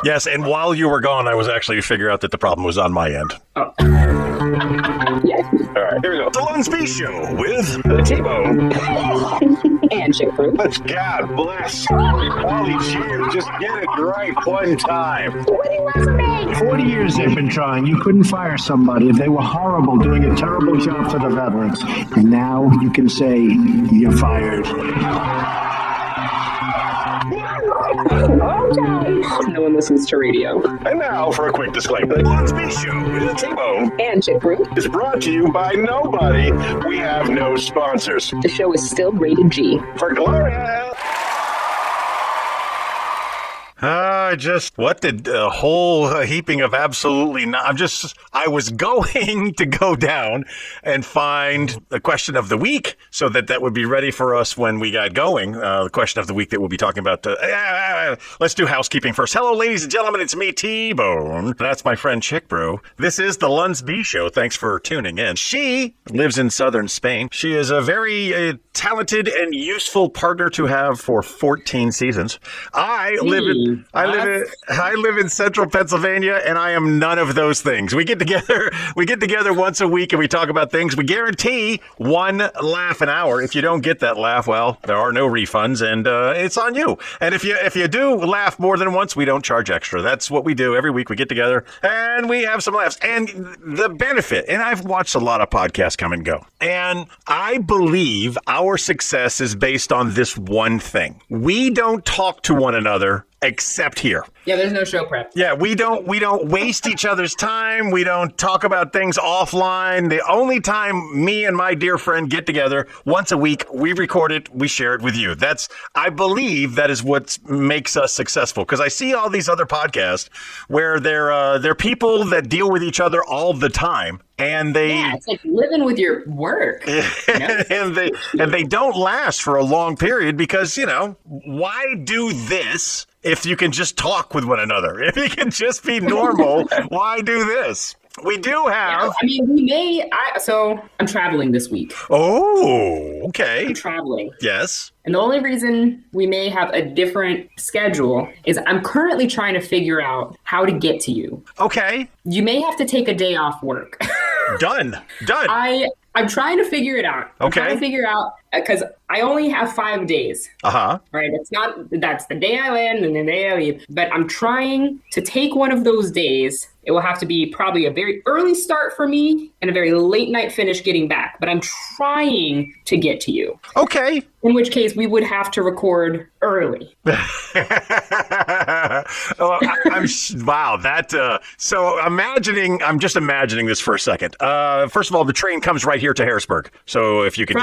Yes, and while you were gone, I was actually figuring out that the problem was on my end. Oh. Yes. All right, here we go. The Lunsby Show with T-Bone. And Chick Fruit. God bless. All these years, just get it right one time. What do you want from me? 40 years they've been trying. You couldn't fire somebody if they were horrible, doing a terrible job for the veterans. And now you can say you're fired. Okay. No one listens to radio. And now for a quick disclaimer. The Lunsby Show with T-Bone And Chick Fruit. is brought to you by nobody. We have no sponsors. The show is still rated G. For Gloria. What did a whole heaping of absolutely not. I was going to go down and find the question of the week so that would be ready for us when we got going. The question of the week that we'll be talking about. Let's do housekeeping first. Hello, ladies and gentlemen. It's me, T-Bone. That's my friend Chick Bro. This is the Lunsby Show. Thanks for tuning in. She lives in southern Spain. She is a very talented and useful partner to have for 14 seasons. I live in central Pennsylvania, and I am none of those things. We get together once a week and we talk about things. We guarantee one laugh an hour. If you don't get that laugh, well, there are no refunds, and it's on you. And if you do laugh more than once, we don't charge extra. That's what we do every week. We get together and we have some laughs. And the benefit, and I've watched a lot of podcasts come and go, and I believe our success is based on this one thing. We don't talk to one another except here. Yeah, there's no show prep. Yeah, we don't waste each other's time. We don't talk about things offline. The only time me and my dear friend get together once a week, we record it, we share it with you. I believe that is what makes us successful, because I see all these other podcasts where they're people that deal with each other all the time. And it's like living with your work. You know? and they don't last for a long period because, why do this if you can just talk with one another? If you can just be normal, why do this? We do have... Yeah, so I'm traveling this week. Oh, okay. I'm traveling. Yes. And the only reason we may have a different schedule is I'm currently trying to figure out how to get to you. Okay. You may have to take a day off work. Done. I'm trying to figure it out. I'm trying to figure out, because I only have 5 days. Uh-huh. Right? That's the day I land and the day I leave. But I'm trying to take one of those days. It will have to be probably a very early start for me and a very late night finish getting back. But I'm trying to get to you. Okay. In which case we would have to record early. So I'm just imagining this for a second. First of all, the train comes right here to Harrisburg. So if you could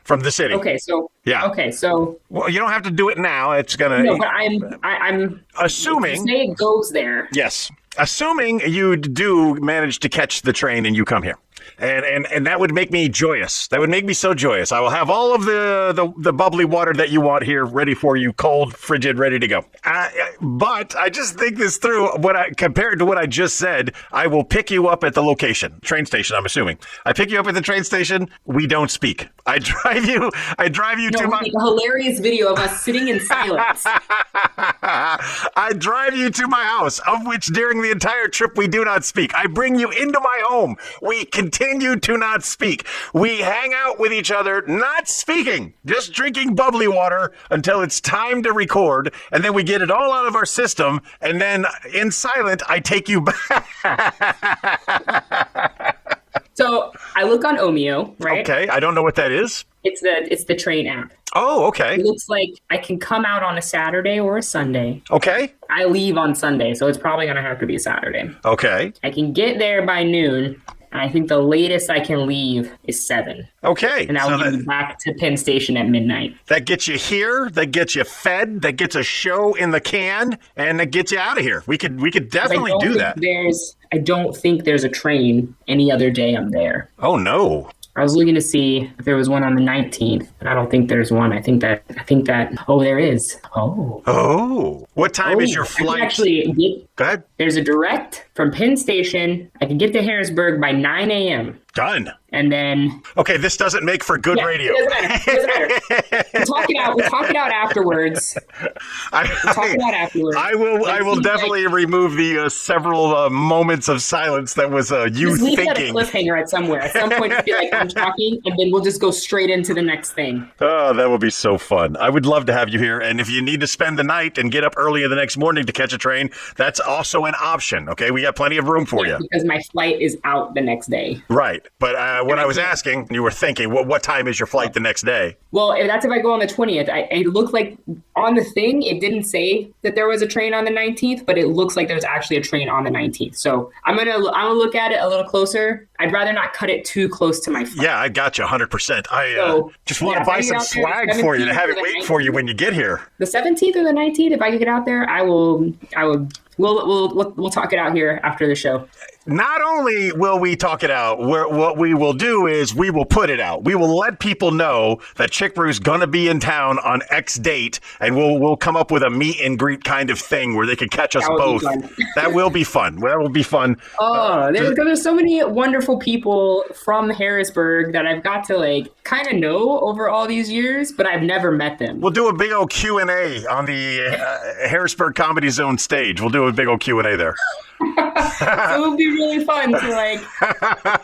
from the city. Okay, so yeah. Okay, so well, you don't have to do it now. It's gonna. No, but I'm assuming. Say it goes there. Yes, assuming you do manage to catch the train and you come here. And that would make me joyous. That would make me so joyous. I will have all of the bubbly water that you want here ready for you, cold, frigid, ready to go. But I just think this through. Compared to what I just said, I will pick you up at the location, train station. I'm assuming I pick you up at the train station. We don't speak. I drive you to my a hilarious video of us sitting in silence. I drive you to my house, of which during the entire trip we do not speak. I bring you into my home. We continue to not speak. We hang out with each other, not speaking, just drinking bubbly water until it's time to record, and then we get it all out of our system, and then in silent, I take you back. So I look on Omeo, right? Okay, I don't know what that is. It's the train app. Oh, okay. It looks like I can come out on a Saturday or a Sunday. Okay. I leave on Sunday, so it's probably going to have to be Saturday. Okay. I can get there by noon. I think the latest I can leave is 7. Okay. And I'll be back to Penn Station at midnight. That gets you here, that gets you fed, that gets a show in the can, and that gets you out of here. We could definitely do that. I don't think there's a train any other day I'm there. Oh, no. I was looking to see if there was one on the 19th, but I don't think there's one. I think that, there is. Oh. Oh. What time is your flight? Actually, go ahead. There's a direct from Penn Station. I can get to Harrisburg by 9 a.m. Done. And then... Okay, this doesn't make for good radio. It doesn't matter. We'll talk it out afterwards. I will definitely remove the several moments of silence that was you just leave thinking. That a cliffhanger at somewhere. At some point, just be like, I'm talking, and then we'll just go straight into the next thing. Oh, that would be so fun. I would love to have you here. And if you need to spend the night and get up early the next morning to catch a train, that's also an option. Okay, we got plenty of room for you. Because my flight is out the next day. Right. But when I was asking, you were thinking, what time is your flight the next day? Well, if I go on the 20th. It looked like on the thing, it didn't say that there was a train on the 19th, but it looks like there's actually a train on the 19th. So I'm gonna look at it a little closer. I'd rather not cut it too close to my flight. Yeah, I got you 100%. I just want to buy some swag for you to have it wait for you when you get here. The 17th or the 19th, if I could get out there, I will. We'll talk it out here after the show. Not only will we talk it out, what we will do is we will put it out. We will let people know that Chick Brew's going to be in town on X date, and we'll come up with a meet and greet kind of thing where they can catch us both. That will be fun. That will be fun. Oh, there's so many wonderful people from Harrisburg that I've got to kind of know over all these years, but I've never met them. We'll do a big old Q&A on the Harrisburg Comedy Zone stage. We'll do a big old Q&A there. It would be really fun to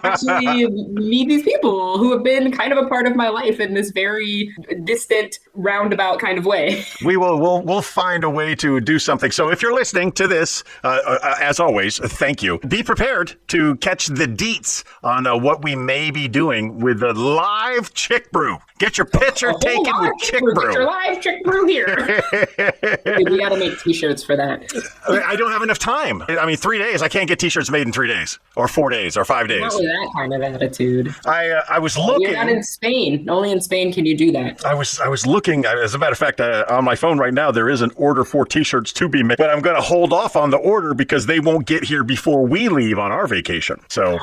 actually meet these people who have been kind of a part of my life in this very distant, roundabout kind of way. We'll find a way to do something. So if you're listening to this, as always, thank you. Be prepared to catch the deets on what we may be doing with the live Chick Brew. Get your picture taken with Chick Brew. Get your live Chick Brew here. Dude, we got to make T-shirts for that. I don't have enough time. 3 days. I can't get T-shirts made in 3 days, or 4 days, or 5 days. Not with that kind of attitude. I was looking. You're not in Spain. Only in Spain can you do that. I was looking. As a matter of fact, on my phone right now, there is an order for T-shirts to be made, but I'm going to hold off on the order because they won't get here before we leave on our vacation. So,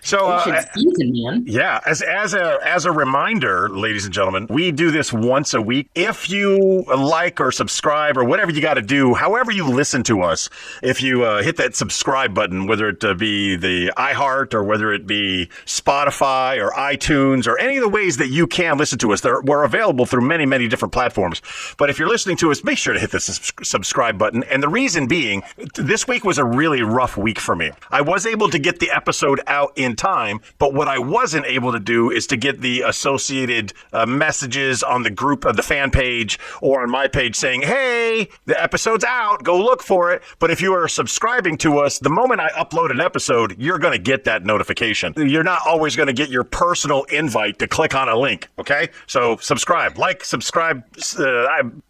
season, man. Yeah. As a reminder, ladies and gentlemen, we do this once a week. If you like or subscribe or whatever you got to do, however you listen to us, if you hit that subscribe button, whether it be the iHeart or whether it be Spotify or iTunes or any of the ways that you can listen to us, we're available through many, many different platforms. But if you're listening to us, make sure to hit the subscribe button. And the reason being, this week was a really rough week for me. I was able to get the episode out in time, but what I wasn't able to do is to get the associated messages on the group of the fan page or on my page saying, hey, the episode's out, go look for it. But if you are subscribing to us, the moment I upload an episode, you're going to get that notification. You're not always going to get your personal invite to click on a link, okay? So subscribe,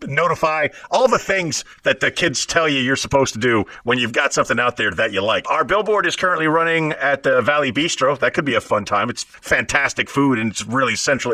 notify, all the things that the kids tell you you're supposed to do when you've got something out there that you like. Our billboard is currently running at the Valley Bistro. That could be a fun time. It's fantastic food and it's really central.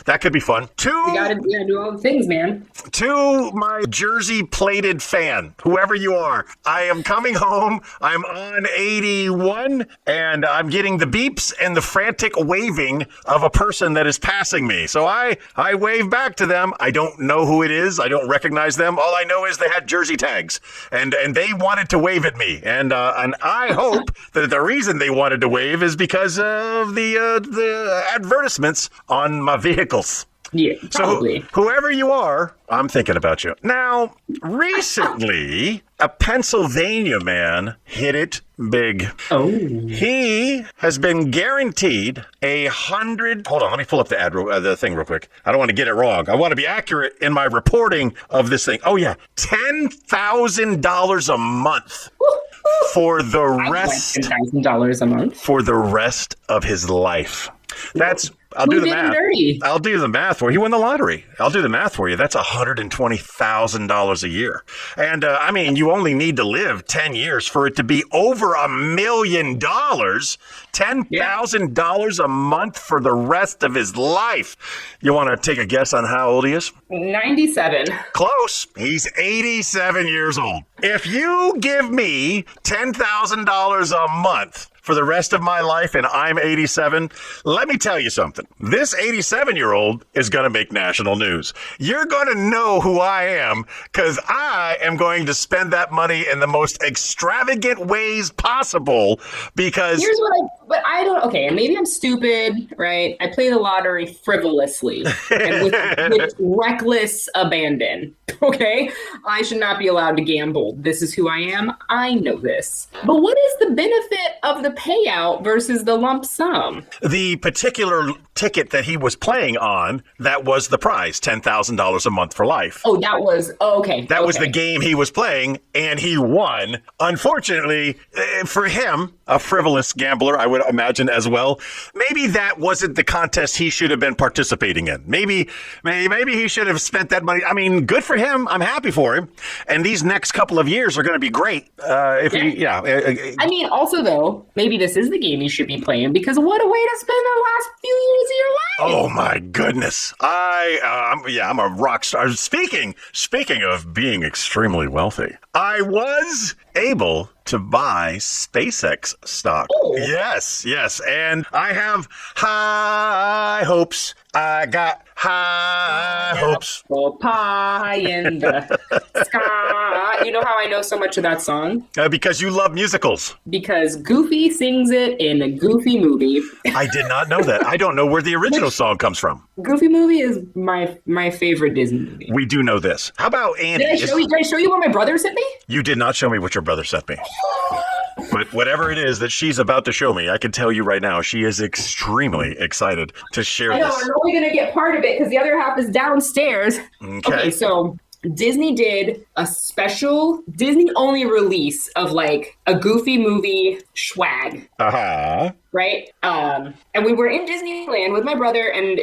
That could be fun. You gotta do all the things, man. To my Jersey plated fan, whoever you are, I am coming home. I'm on 81 and I'm getting the beeps and the frantic waving of a person that is passing me. So I wave back to them. I don't know who it is. I don't recognize them. All I know is they had Jersey tags and they wanted to wave at me. And I hope that the reason they wanted to wave is because of the advertisements on my vehicles. Yeah, probably. So whoever you are, I'm thinking about you. Now, recently, a Pennsylvania man hit it big. Oh. He has been guaranteed 100. Hold on, let me pull up the thing real quick. I don't want to get it wrong. I want to be accurate in my reporting of this thing. Oh yeah, $10,000 a month. For the rest, $10,000 a month for the rest of his life. I'll do the math. I'll do the math for you. He won the lottery. I'll do the math for you. That's $120,000 a year. And you only need to live 10 years for it to be over $1 million. $10,000 a month for the rest of his life. You want to take a guess on how old he is? 97. Close. He's 87 years old. If you give me $10,000 a month for the rest of my life and I'm 87, let me tell you something. This 87-year-old is going to make national news. You're going to know who I am because I am going to spend that money in the most extravagant ways possible because... Here's what I don't, okay, and maybe I'm stupid, right? I play the lottery frivolously and with reckless abandon, okay? I should not be allowed to gamble. This is who I am. I know this. But what is the benefit of the payout versus the lump sum? The particular ticket that he was playing on, that was the prize, $10,000 a month for life. Oh, that was, okay. That was the game he was playing, and he won. Unfortunately, for him, a frivolous gambler, I would imagine as well, maybe that wasn't the contest he should have been participating in. Maybe he should have spent that money. I mean, good for him. I'm happy for him. And these next couple of years are going to be great. I mean, also, though, maybe this is the game you should be playing because what a way to spend the last few years of your life. Oh, my goodness. I'm a rock star. Speaking of being extremely wealthy, I was able to buy SpaceX stock. Oh. Yes. And I have high hopes. I got high hopes. Oh, pie in the sky. You know how I know so much of that song? Because you love musicals. Because Goofy sings it in a Goofy movie. I did not know that. I don't know where the original song comes from. Goofy movie is my favorite Disney movie. We do know this. How about Andy? Did I show you what my brother sent me? You did not show me what your brother sent me. But whatever it is that she's about to show me, I can tell you right now, she is extremely excited to share this. I'm only going to get part of it because the other half is downstairs. Okay, so Disney did a special Disney-only release of like a Goofy movie swag. Uh-huh. Right? And we were in Disneyland with my brother and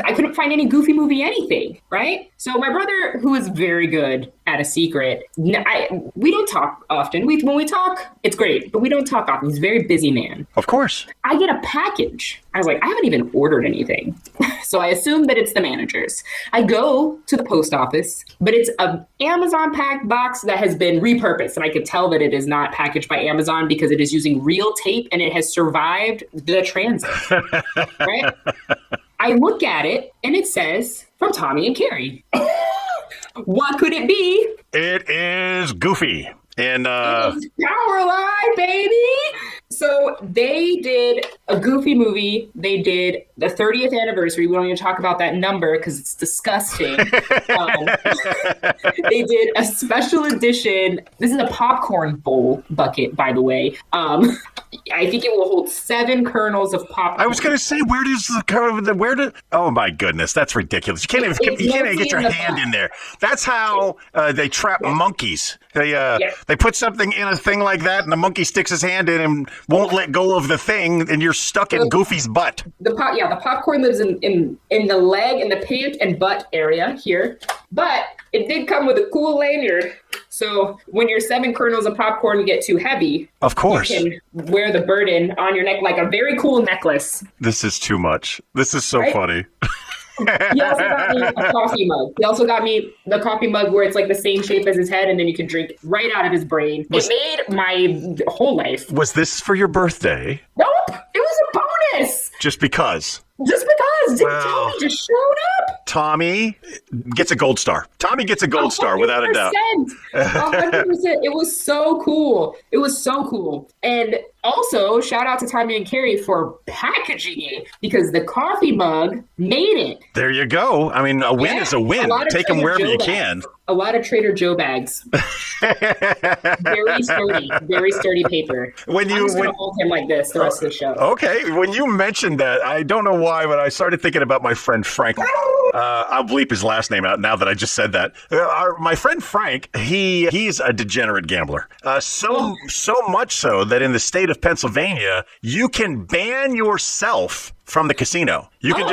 I couldn't find any Goofy movie anything, right? So my brother, who is very good at a secret, we don't talk often. When we talk, it's great, but we don't talk often. He's a very busy man. Of course. I get a package. I was like, I haven't even ordered anything. So I assume that it's the manager's. I go to the post office, but it's an Amazon packed box that has been repurposed. And I could tell that it is not packaged by Amazon because it is using real tape and it has survived the transit, right? I look at it and it says from Tommy and Carrie. What could it be? It is Goofy. And it is Powerline, baby. So they did a Goofy movie. They did the 30th anniversary. We don't even talk about that number because it's disgusting. They did a special edition. This is a popcorn bowl bucket, by the way. I think it will hold 7 kernels of popcorn. I was going to say, oh my goodness, that's ridiculous. You can't even get your hand in there. That's how they trap monkeys. They put something in a thing like that, and the monkey sticks his hand in and won't let go of the thing, and you're stuck in Goofy's butt. The popcorn lives in the leg and the pant and butt area here, but it did come with a cool lanyard. So when your 7 kernels of popcorn get too heavy, of course, you can wear the burden on your neck like a very cool necklace. This is too much. This is so funny. He also got me a coffee mug. He also got me the coffee mug where it's like the same shape as his head, and then you can drink right out of his brain. It made my whole life. Was this for your birthday? Nope. It was a bonus. Just because. Tommy just showed up. Tommy gets a gold star. Tommy gets a gold star without a doubt. 100%. It was so cool. And also, shout out to Tommy and Carrie for packaging it because the coffee mug made it. There you go. I mean, a win is a win. Take them wherever you can. A lot of Trader Joe bags. Very sturdy paper. I'm just going to hold him like this the rest of the show. Okay. When you mentioned that, I don't know why, but I started thinking about my friend Frank. I'll bleep his last name out now that I just said that. My friend Frank, he's a degenerate gambler. So much so that in the state of Pennsylvania, you can ban yourself from the casino. You can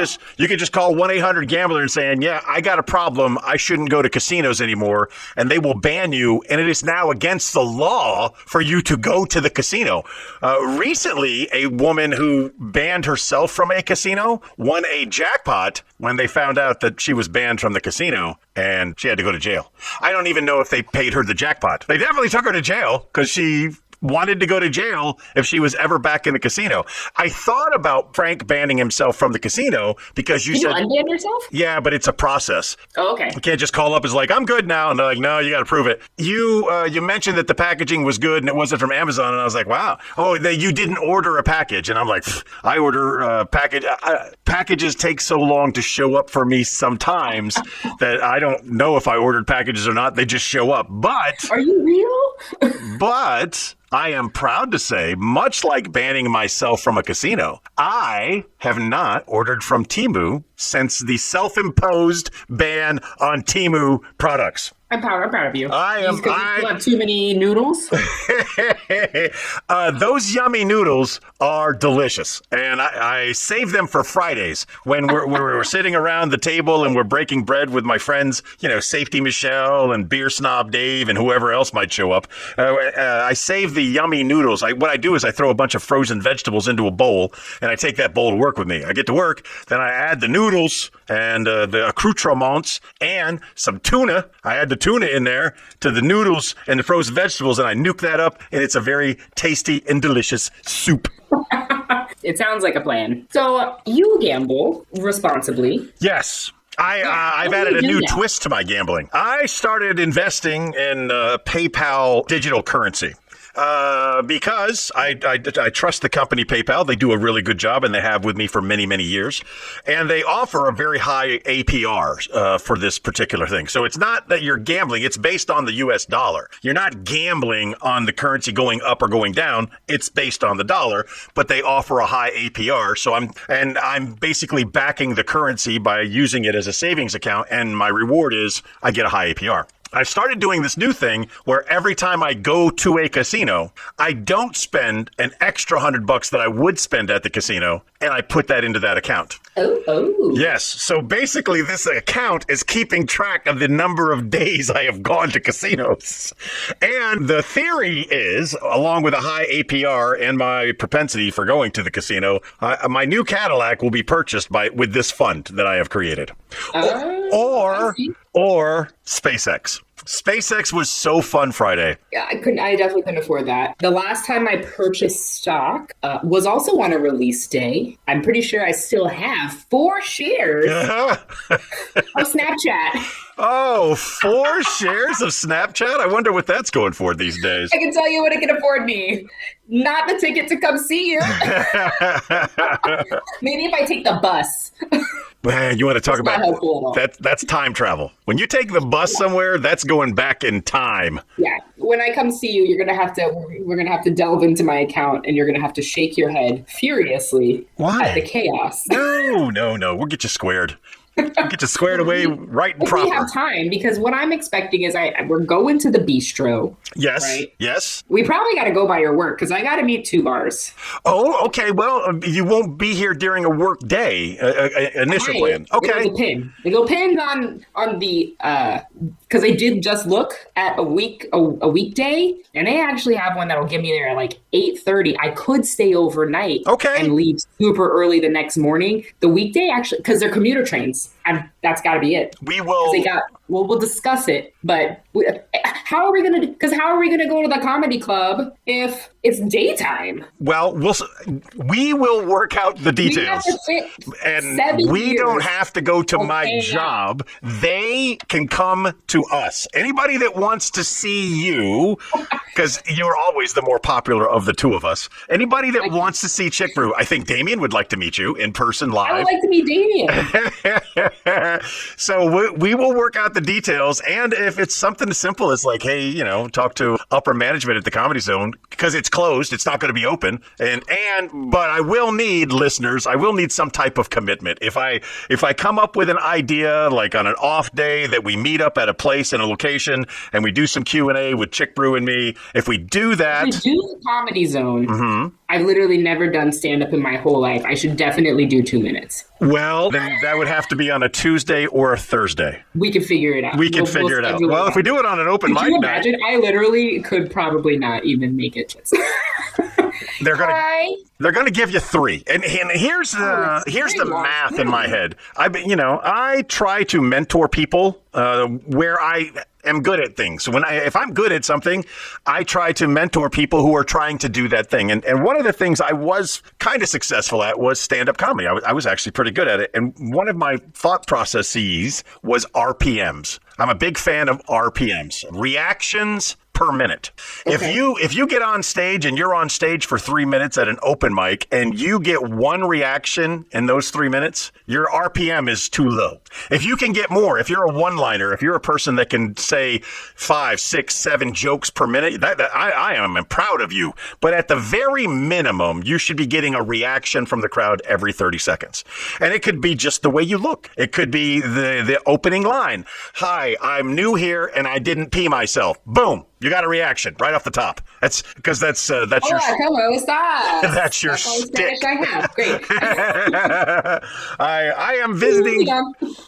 just call 1-800-GAMBLER and saying, yeah, I got a problem. I shouldn't go to casinos anymore. And they will ban you. And it is now against the law for you to go to the casino. Recently, a woman who banned herself from a casino won a jackpot when they found out that she was banned from the casino and she had to go to jail. I don't even know if they paid her the jackpot. They definitely took her to jail because she wanted to go to jail if she was ever back in the casino. I thought about Frank banning himself from the casino because you said... Can you unban yourself? Yeah, but it's a process. Oh, okay. You can't just call up as like, I'm good now. And they're like, no, you got to prove it. You mentioned that the packaging was good and it wasn't from Amazon. And I was like, wow. Oh, you didn't order a package. And I'm like, I order package. Packages take so long to show up for me sometimes that I don't know if I ordered packages or not. They just show up. But are you real? But I am proud to say, much like banning myself from a casino, I have not ordered from Temu since the self-imposed ban on Temu products. I'm proud of you. I am. You have too many noodles. Those yummy noodles are delicious, and I save them for Fridays when we're sitting around the table and we're breaking bread with my friends. You know, Safety Michelle and Beer Snob Dave and whoever else might show up. I save the yummy noodles. What I do is I throw a bunch of frozen vegetables into a bowl, and I take that bowl to work with me. I get to work, then I add the noodles and the accoutrements and some tuna. I add the tuna in there to the noodles and the frozen vegetables, and I nuke that up, and it's a very tasty and delicious soup. It sounds like a plan. So you gamble responsibly. Yes. I've added a new twist to my gambling. I started investing in PayPal digital currency. Because I trust the company PayPal. They do a really good job, and they have with me for many, many years. And they offer a very high APR for this particular thing. So it's not that you're gambling. It's based on the U.S. dollar. You're not gambling on the currency going up or going down. It's based on the dollar, but they offer a high APR. So I'm basically backing the currency by using it as a savings account, and my reward is I get a high APR. I started doing this new thing where every time I go to a casino, I don't spend an extra $100 that I would spend at the casino, and I put that into that account. Oh. Yes. So basically, this account is keeping track of the number of days I have gone to casinos. And the theory is, along with a high APR and my propensity for going to the casino, my new Cadillac will be purchased with this fund that I have created. Or SpaceX. SpaceX was so fun Friday. Yeah, I definitely couldn't afford that. The last time I purchased stock was also on a release day. I'm pretty sure I still have 4 shares of Snapchat. Oh, 4 shares of Snapchat? I wonder what that's going for these days. I can tell you what it can afford me. Not the ticket to come see you. Maybe if I take the bus. Man, you want to talk about that's time travel. When you take the bus somewhere, that's going back in time. Yeah. When I come see you, we're gonna have to delve into my account, and you're gonna have to shake your head furiously at the chaos. No. We'll get you squared. Get you squared away right and proper. We have time, because what I'm expecting is we're going to the Bistro. Yes. Right? Yes. We probably got to go by your work, because I got to meet TuBaurs. Oh, okay. Well, you won't be here during a work day. Initial plan. Okay. They go pinned on the because I did just look at a weekday, and they actually have one that'll get me there at like 8:30. I could stay overnight. Okay. And leave super early the next morning. The weekday, actually, because they're commuter trains. And that's got to be it. We will. We'll discuss it. But how are we going to go to the comedy club if it's daytime? Well, we will work out the details. And we don't have to go to my job. They can come to us. Anybody that wants to see you, because you're always the more popular of the two of us. Anybody that wants to see Chick Brew, I think Damien would like to meet you in person live. I would like to meet Damien. So we will work out the details, and if it's something as simple as like, hey, talk to upper management at the Comedy Zone, because it's closed, it's not going to be open, but I will need listeners. I will need some type of commitment. If I come up with an idea, like on an off day, that we meet up at a place in a location and we do some Q&A with Chick Brew and me. If we do that, if we do the Comedy Zone. Mm-hmm. I've literally never done stand-up in my whole life. I should definitely do 2 minutes. Well, then that would have to be on a Tuesday or a Thursday. We can figure it out. We'll figure it out. Well, if we do it on an open mic night. I literally could probably not even make it. They're gonna give you 3, and here's the math in my head. I try to mentor people where am good at things. If I'm good at something, I try to mentor people who are trying to do that thing. And one of the things I was kind of successful at was stand-up comedy. I was actually pretty good at it. And one of my thought processes was RPMs. I'm a big fan of RPMs, reactions per minute. Okay. If you get on stage and you're on stage for 3 minutes at an open mic and you get one reaction in those 3 minutes, your RPM is too low. If you can get more, if you're a one-liner, if you're a person that can say 5, 6, 7 jokes per minute, I am proud of you. But at the very minimum, you should be getting a reaction from the crowd every 30 seconds. And it could be just the way you look. It could be the opening line. Hi, I'm new here and I didn't pee myself. Boom. You got a reaction right off the top. That's because that's your ¿Cómo estás? that's your That's all the stick. Spanish I have. Great. I am visiting.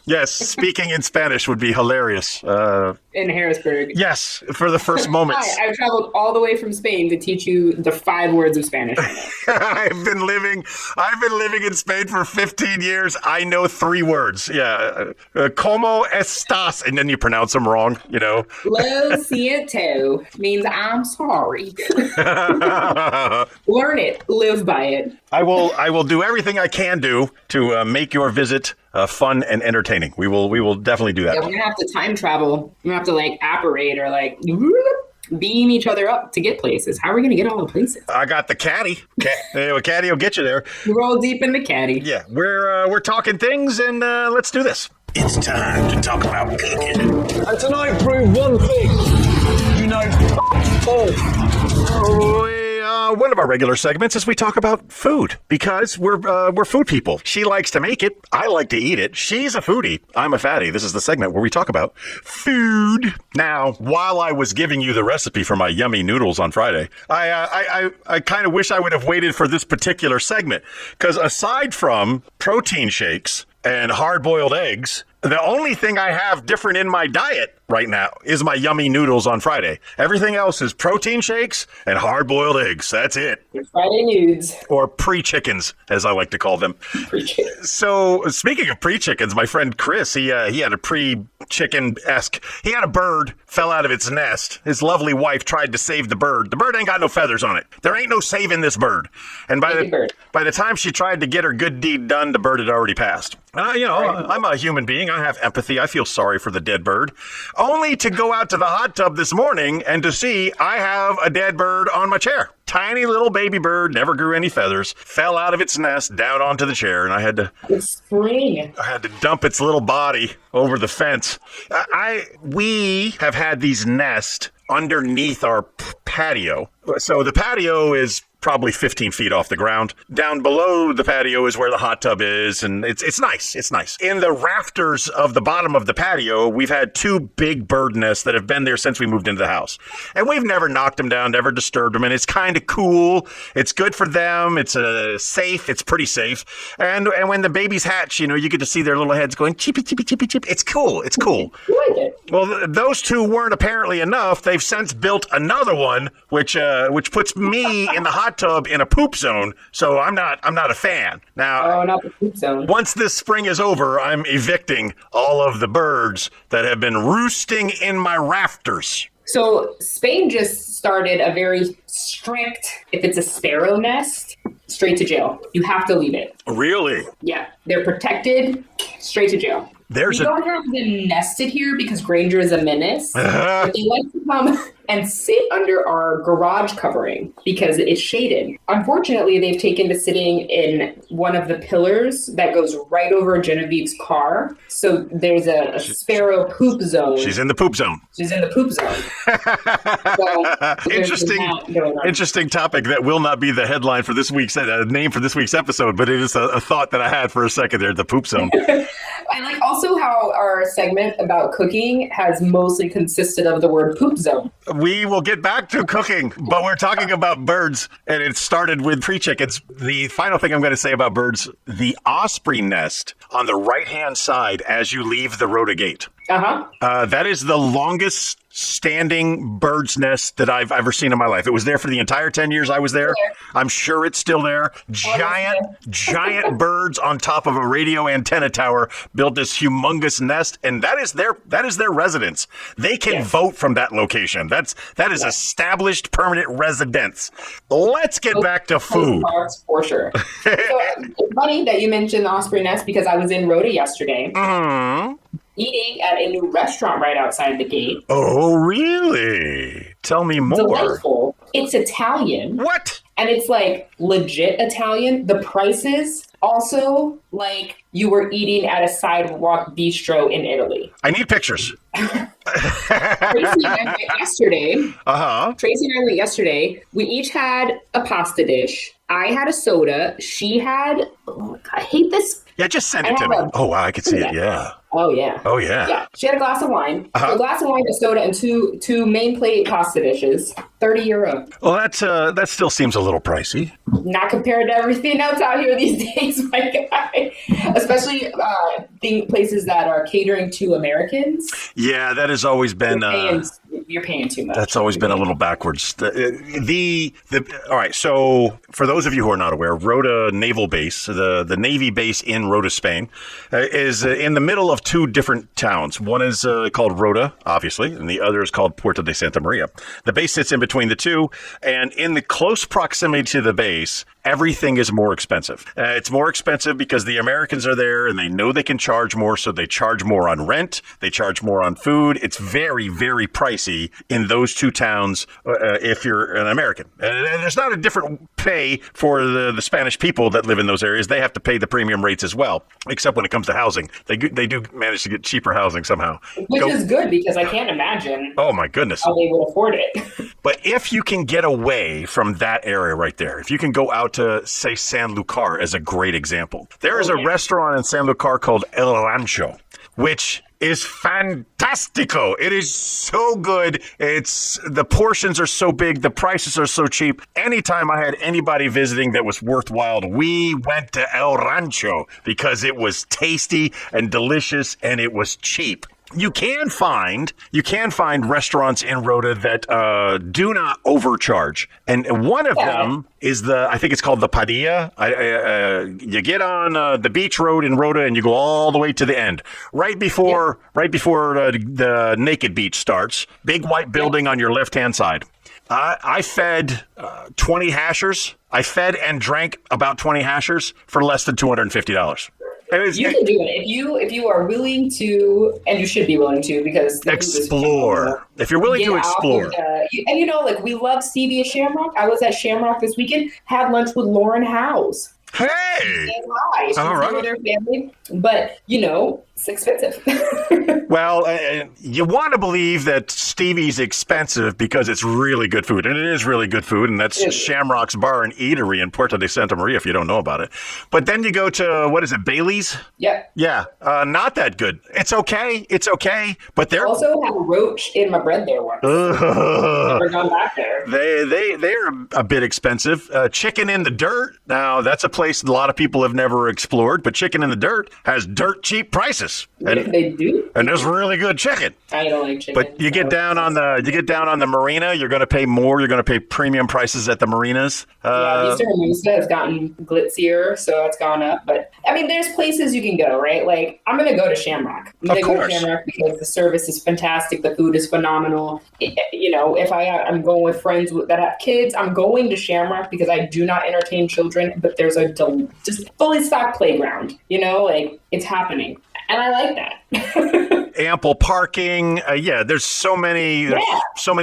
Yes, speaking in Spanish would be hilarious. In Harrisburg. Yes, for the first moments. Hi, I've traveled all the way from Spain to teach you the 5 words of Spanish. I've been living in Spain for 15 years. I know 3 words. Yeah, como estás, and then you pronounce them wrong. You know. Lo siento means I'm sorry. Learn it, live by it. I will do everything I can do to make your visit fun and entertaining. We will definitely do that. Yeah, we're gonna have to time travel. We're gonna have to like apparate or like beam each other up to get places. How are we gonna get all the places? I got the caddy. Caddy will get you there. Roll deep in the caddy. Yeah, we're talking things, and let's do this. It's time to talk about cooking. And tonight proved one thing. You know, One of our regular segments is we talk about food because we're food people. She likes to make it. I like to eat it. She's a foodie. I'm a fatty. This is the segment where we talk about food. Now, while I was giving you the recipe for my yummy noodles on Friday, I kind of wish I would have waited for this particular segment because aside from protein shakes and hard-boiled eggs, the only thing I have different in my diet right now is my yummy noodles on Friday. Everything else is protein shakes and hard-boiled eggs. That's it. Your Friday nudes. Or pre-chickens, as I like to call them. So, speaking of pre-chickens, my friend Chris, he had a pre-chicken-esque. He had a bird, fell out of its nest. His lovely wife tried to save the bird. The bird ain't got no feathers on it. There ain't no saving this bird. And by the time she tried to get her good deed done, the bird had already passed. I'm a human being. I have empathy. I feel sorry for the dead bird. Only to go out to the hot tub this morning and to see I have a dead bird on my chair. Tiny little baby bird, never grew any feathers, fell out of its nest down onto the chair, and I had to dump its little body over the fence. We have had these nests underneath our patio. So the patio is probably 15 feet off the ground. Down below the patio is where the hot tub is, and it's nice. It's nice. In the rafters of the bottom of the patio, we've had 2 big bird nests that have been there since we moved into the house. And we've never knocked them down, never disturbed them, and it's kind of cool. It's good for them. It's safe. It's pretty safe. And when the babies hatch, you get to see their little heads going chippy, chippy, chippy, chip. It's cool. It's cool. You like it. Well, those 2 weren't apparently enough. They've since built another one, which puts me in the hot tub in a poop zone. So I'm not a fan. Now, not the poop zone. Once this spring is over, I'm evicting all of the birds that have been roosting in my rafters. So Spain just started a very strict, if it's a sparrow nest, straight to jail. You have to leave it. Really? Yeah. They're protected, straight to jail. We don't have them nested here because Granger is a menace. But they like to come and sit under our garage covering because it's shaded. Unfortunately, they've taken to sitting in one of the pillars that goes right over Genevieve's car. So there's a sparrow poop zone. She's in the poop zone. So, interesting topic that will not be the headline for this week's name for this week's episode, but it is a thought that I had for a second there, the poop zone. I like also how our segment about cooking has mostly consisted of the word poop zone. We will get back to cooking, but we're talking about birds, and it started with pre-chickens. The final thing I'm going to say about birds, the osprey nest on the right-hand side as you leave the Rota gate. That is the longest standing bird's nest that I've ever seen in my life. It was there for the entire 10 years I was there. I'm sure it's still there. Giant birds on top of a radio antenna tower built this humongous nest, and that is their residence. They can vote from that location. That is established permanent residence. Let's get back to food. For sure. So it's funny that you mentioned the Osprey Nest because I was in Rota yesterday. Eating at a new restaurant right outside the gate. Oh, really? Tell me more. Delightful. It's Italian. What? And it's like legit Italian. The prices also like you were eating at a sidewalk bistro in Italy. I need pictures. Tracy and I went yesterday. Tracy and I went yesterday. We each had a pasta dish. I had a soda. She had, I hate this. Yeah, just send it to me. Oh, wow, I can see it. Yeah. Oh, yeah. Oh, yeah. Yeah. She had a glass of wine. So a glass of wine, a soda, and two main plate pasta dishes. €30. Well, that still seems a little pricey. Not compared to everything else out here these days, my guy. Especially places that are catering to Americans. Yeah, that has always been... You're paying too much. That's always been a little backwards. All right, so for those of you who are not aware, Rota Naval Base, the Navy base in Rota, Spain, is in the middle of two different towns. One is called Rota, obviously, and the other is called Puerto de Santa Maria. The base sits in between the two, and in the close proximity to the base, everything is more expensive. It's more expensive because the Americans are there and they know they can charge more, so they charge more on rent, they charge more on food. It's very, very pricey in those two towns if you're an American. And there's not a different pay for the Spanish people that live in those areas. They have to pay the premium rates as well, except when it comes to housing. They do manage to get cheaper housing somehow. Which is good because I can't imagine oh my goodness how they would afford it. But if you can get away from that area right there, if you can go out to, say, Sanlúcar as a great example, there is a restaurant in Sanlúcar called El Rancho, which is fantastico. It is so good. The portions are so big. The prices are so cheap. Anytime I had anybody visiting that was worthwhile, we went to El Rancho because it was tasty and delicious and it was cheap. You can find restaurants in Rota that do not overcharge, and one of them is I think it's called the Padilla. You get on the beach road in Rota and you go all the way to the end, right before the naked beach starts. Big white building on your left hand side. I fed 20 hashers. I fed and drank about 20 hashers for less than $250. You can do it if you are willing to, and you should be willing to because explore. If you're willing to explore, and we love Stevie at Shamrock. I was at Shamrock this weekend. Had lunch with Lauren Howes. Hey, she's all right. With her family, but it's expensive. Well, you want to believe that Stevie's expensive because it's really good food, and it is really good food, and that's Shamrock's Bar and Eatery in Puerto de Santa Maria, if you don't know about it. But then you go to, what is it, Bailey's? Yep. Yeah, not that good. It's okay, but they're... also had a roach in my bread there once. Never gone back there. They're a bit expensive. Chicken in the Dirt, now that's a place a lot of people have never explored, but Chicken in the Dirt has dirt cheap prices. And they do? And there's really good chicken. I don't like chicken. But you get down on the marina, you're going to pay more. You're going to pay premium prices at the marinas. Bistro Musa has gotten glitzier, so it's gone up. But I mean, there's places you can go, right? Like I'm going to go to Shamrock. I'm going to go to Shamrock because the service is fantastic, the food is phenomenal. If I'm going with friends that have kids, I'm going to Shamrock because I do not entertain children. But there's a just fully stocked playground. It's happening. And I like that. Ample parking. There's so many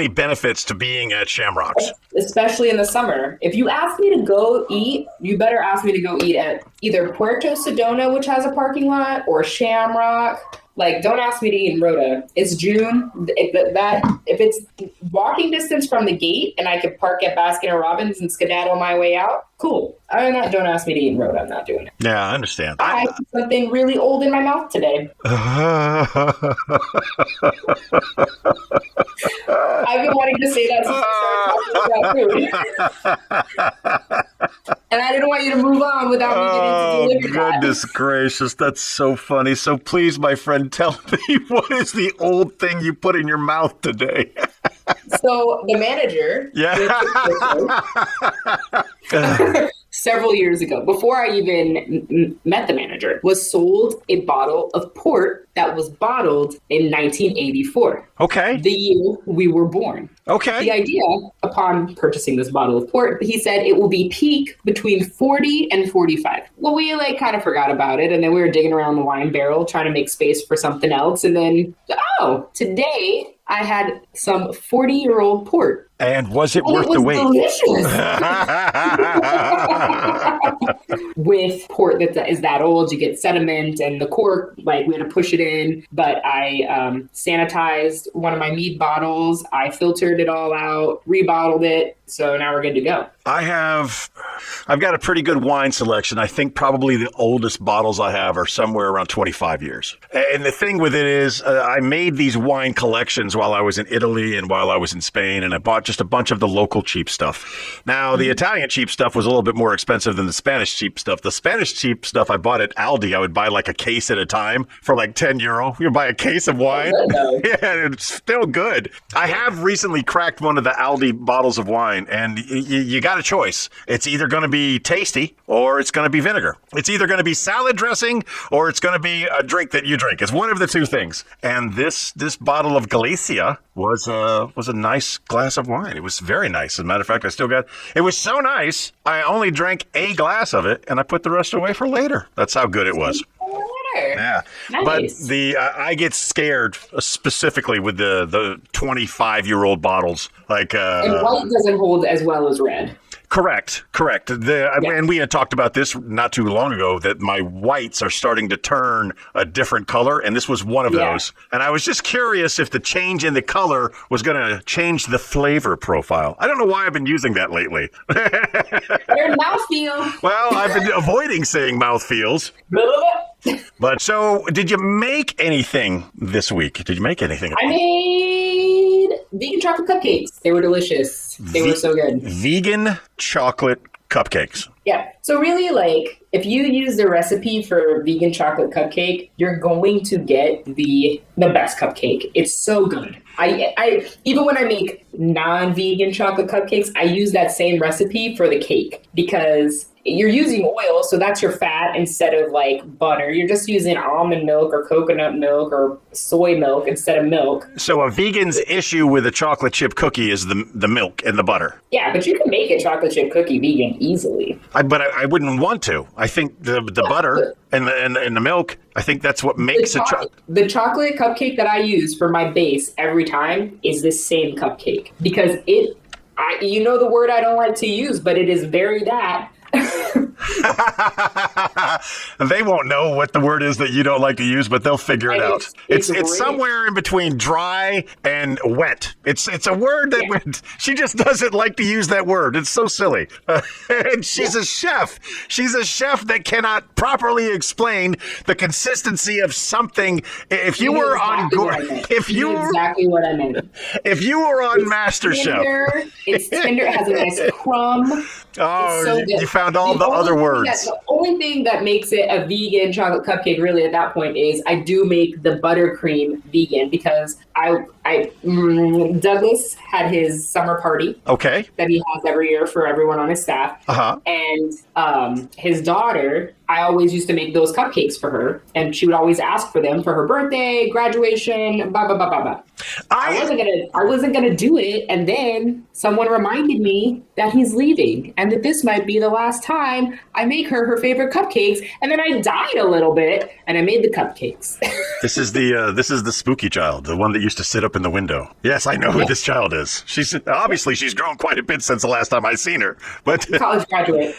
benefits to being at Shamrocks. Especially in the summer. If you ask me to go eat, you better ask me to go eat at either Puerto Sedona, which has a parking lot, or Shamrock. Don't ask me to eat in Rota. It's June. If it's walking distance from the gate and I could park at Baskin & Robbins and skedaddle my way out, cool. Don't ask me to eat in Rota. I'm not doing it. Yeah, I understand. I have something really old in my mouth today. I've been wanting to say that since we started talking about food. And I didn't want you to move on without me getting to deliver that. Goodness gracious, that's so funny. So please, my friend, tell me, what is the old thing you put in your mouth today? So the manager, several years ago, before I even met the manager, was sold a bottle of port that was bottled in 1984. Okay. The year we were born. Okay. The idea, upon purchasing this bottle of port, he said it will be peak between 40 and 45. Well, we kind of forgot about it. And then we were digging around the wine barrel, trying to make space for something else. And then, today I had some 40-year-old port. And was it worth the wait? Delicious. With port that is that old, you get sediment and the cork, we had to push it in. But I sanitized one of my mead bottles. I filtered it all out, rebottled it. So now we're good to go. I've got a pretty good wine selection. I think probably the oldest bottles I have are somewhere around 25 years. And the thing with it is I made these wine collections while I was in Italy and while I was in Spain, and I bought just a bunch of the local cheap stuff. Now, the Italian cheap stuff was a little bit more expensive than the Spanish cheap stuff. The Spanish cheap stuff I bought at Aldi, I would buy a case at a time for €10. You buy a case of wine. Yeah, it's still good. I have recently cracked one of the Aldi bottles of wine, and you got a choice. It's either going to be tasty or it's going to be vinegar. It's either going to be salad dressing or it's going to be a drink that you drink. It's one of the two things. And this bottle of Galicia was a nice glass of wine. It was very nice. As a matter of fact, I still got it. Was so nice, I only drank a glass of it and I put the rest away for later. That's how good it was. Yeah, nice. But I get scared specifically with the 25-year-old bottles. And white doesn't hold as well as red. Correct. And we had talked about this not too long ago, that my whites are starting to turn a different color, and this was one of those. And I was just curious if the change in the color was going to change the flavor profile. I don't know why I've been using that lately. Your mouthfeel. Well, I've been avoiding saying mouthfeels. But so, did you make anything this week? Did you make anything? I made vegan chocolate cupcakes. They were delicious. They were so good. Vegan chocolate cupcakes. Yeah. So really, if you use the recipe for vegan chocolate cupcake, you're going to get the best cupcake. It's so good. I even when I make non-vegan chocolate cupcakes, I use that same recipe for the cake because you're using oil, so that's your fat instead of butter. You're just using almond milk or coconut milk or soy milk instead of milk. So a vegan's issue with a chocolate chip cookie is the milk and the butter. Yeah, but you can make a chocolate chip cookie vegan easily. But I wouldn't want to. I think the butter and the milk, I think that's what makes it. The chocolate cupcake that I use for my base every time is this same cupcake because you know the word I don't like to use, but it is very that. They won't know what the word is that you don't like to use, but they'll figure it out. It's somewhere in between dry and wet. It's a word that she just doesn't like to use that word. It's so silly. And she's a chef. She's a chef that cannot properly explain the consistency of something. If you were on exactly what I meant. If you were on MasterChef, it's tender. It has a nice crumb. Oh, so you found all the other words. The only thing that makes it a vegan chocolate cupcake really at that point is I do make the buttercream vegan because Douglas had his summer party. Okay. That he has every year for everyone on his staff. Uh-huh. And his daughter, I always used to make those cupcakes for her, and she would always ask for them for her birthday, graduation, blah blah blah blah blah. I wasn't gonna do it, and then someone reminded me that he's leaving, and that this might be the last time I make her favorite cupcakes. And then I died a little bit, and I made the cupcakes. This is the spooky child, the one that used to sit up in the window. Yes, I know who this child is. She's grown quite a bit since the last time I seen her. But college graduate.